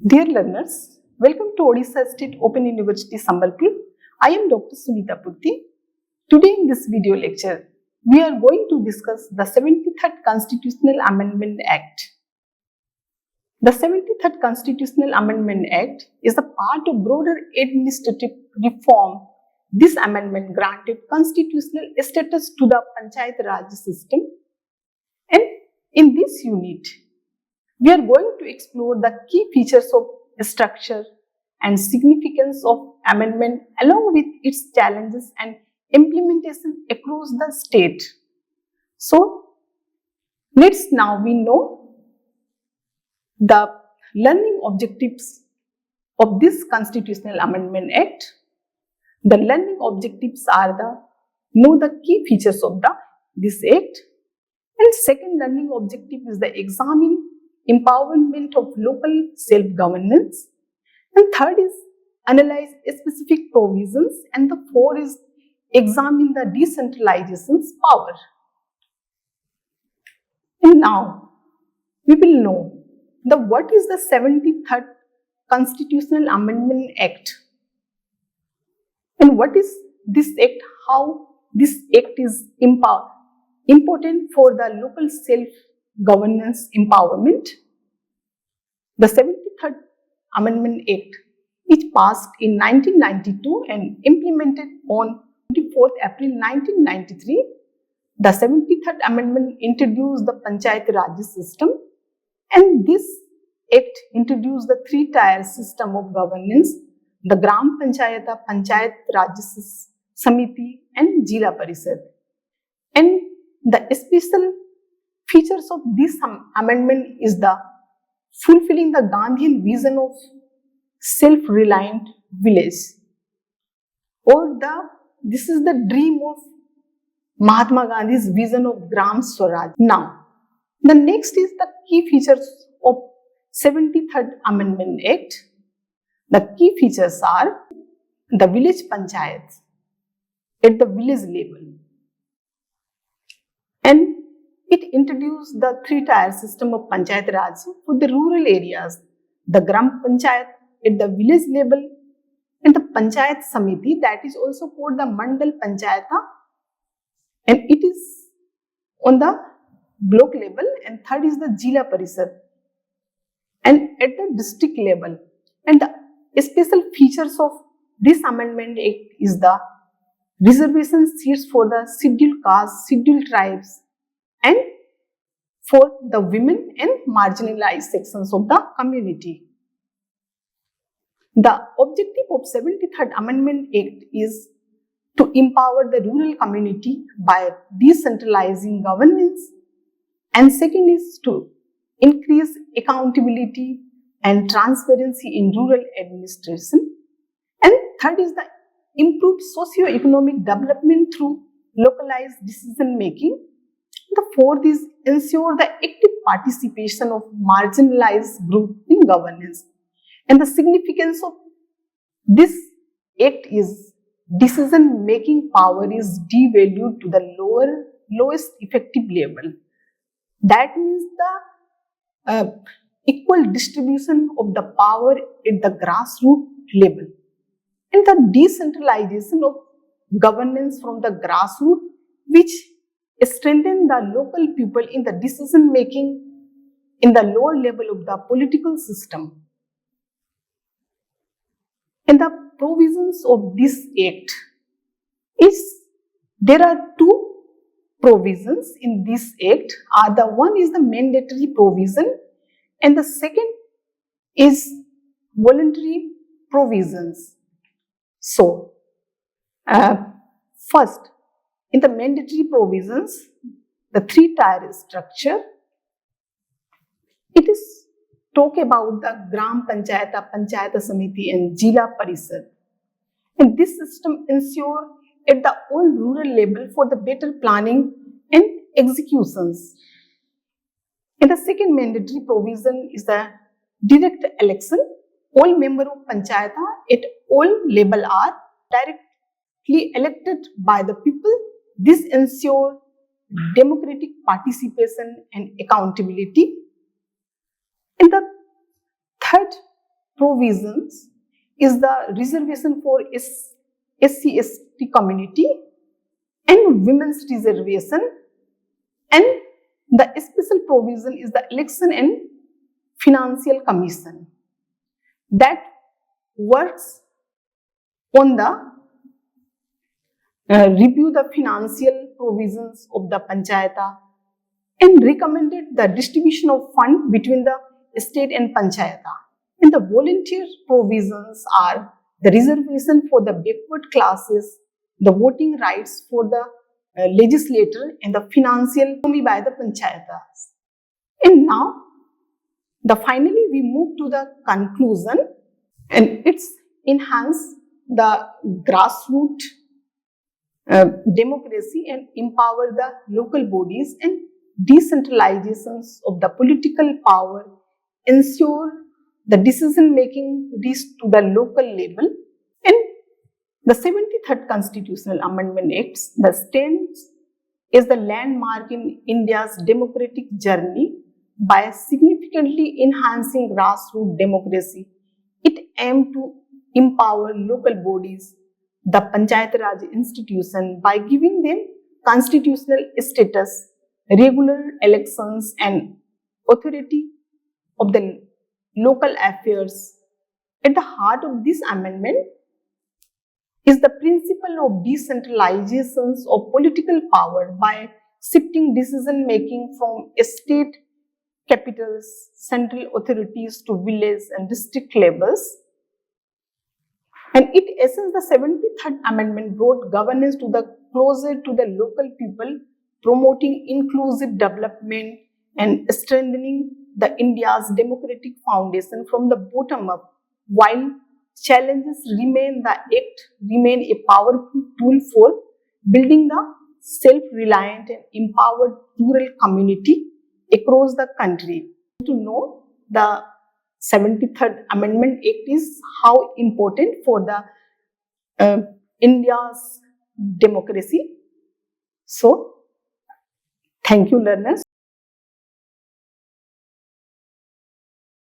Dear learners, welcome to Odisha State Open University, Sambalpur. I am Dr. Sunita Putti. Today in this video lecture, we are going to discuss the 73rd Constitutional Amendment Act. The 73rd Constitutional Amendment Act is a part of broader administrative reform. This amendment granted constitutional status to the Panchayat Raj system, and in this unit, we are going to explore the key features of structure and significance of amendment along with its challenges and implementation across the state. So, let's now we know the learning objectives of this Constitutional Amendment Act. The learning objectives are know the key features of this act, and second learning objective is the examine empowerment of local self-governance, and third is analyze specific provisions, and the fourth is examine the decentralization's power. And now we will know what is the 73rd Constitutional Amendment Act and what is this act, how this act is important for the local self-governance empowerment. The 73rd Amendment Act is passed in 1992 and implemented on 24th April 1993. The 73rd Amendment introduced the Panchayat Raj system, and this act introduced the three-tier system of governance: the Gram Panchayata, Panchayat Raj Samiti, and Jila Parishad. And the special features of this amendment is the fulfilling the Gandhian vision of self-reliant village, or this is the dream of Mahatma Gandhi's vision of Gram Swaraj. Now, the next is the key features of 73rd Amendment Act. The key features are the village panchayat at the village level, and it introduced the three-tier system of Panchayat Raj for the rural areas: the Gram Panchayat at the village level, and the Panchayat Samiti, that is also called the Mandal Panchayata, and it is on the block level, and third is the Jila Parishad and at the district level. And the special features of this amendment act is the reservation seats for the scheduled castes, scheduled tribes, and for the women and marginalized sections of the community. The objective of 73rd Amendment Act is to empower the rural community by decentralizing governance, and second is to increase accountability and transparency in rural administration, and third is the improved socio-economic development through localized decision making. The fourth is ensure the active participation of marginalized group in governance. And the significance of this act is decision making power is devalued to the lowest effective level. That means the equal distribution of the power at the grassroots level, and the decentralization of governance from the grassroots, which strengthen the local people in the decision making in the lower level of the political system. And the provisions of this act is, there are two provisions in this act. One is the mandatory provision, and the second is voluntary provisions. So, first, in the mandatory provisions, the three-tier structure, it is talk about the Gram Panchayata, Panchayata Samiti, and Jila Parishad. And this system ensure at the all rural level for the better planning and executions. And the second mandatory provision is the direct election. All members of Panchayata at all level are directly elected by the people. This ensures democratic participation and accountability. And the third provisions is the reservation for SC/ST community and women's reservation, and the special provision is the election and financial commission that works on the review the financial provisions of the panchayata and recommended the distribution of fund between the state and panchayata. And the volunteer provisions are the reservation for the backward classes, the voting rights for the legislator, and the financial by the panchayatas. And now, finally we move to the conclusion, and it's enhance the grassroots democracy and empower the local bodies, and decentralizations of the political power ensure the decision making reach to the local level. And the 73rd Constitutional Amendment Act stands as the landmark in India's democratic journey by significantly enhancing grassroots democracy. It aimed to empower local bodies, the Panchayat Raj institution, by giving them constitutional status, regular elections, and authority of the local affairs. At the heart of this amendment is the principle of decentralization of political power by shifting decision making from state capitals, central authorities to village and district levels. And in essence, the 73rd Amendment brought governance to the closer to the local people, promoting inclusive development and strengthening the India's democratic foundation from the bottom up. While challenges remain, the Act remain a powerful tool for building the self-reliant and empowered rural community across the country. To know the 73rd Amendment Act is how important for the India's democracy. So, thank you, learners.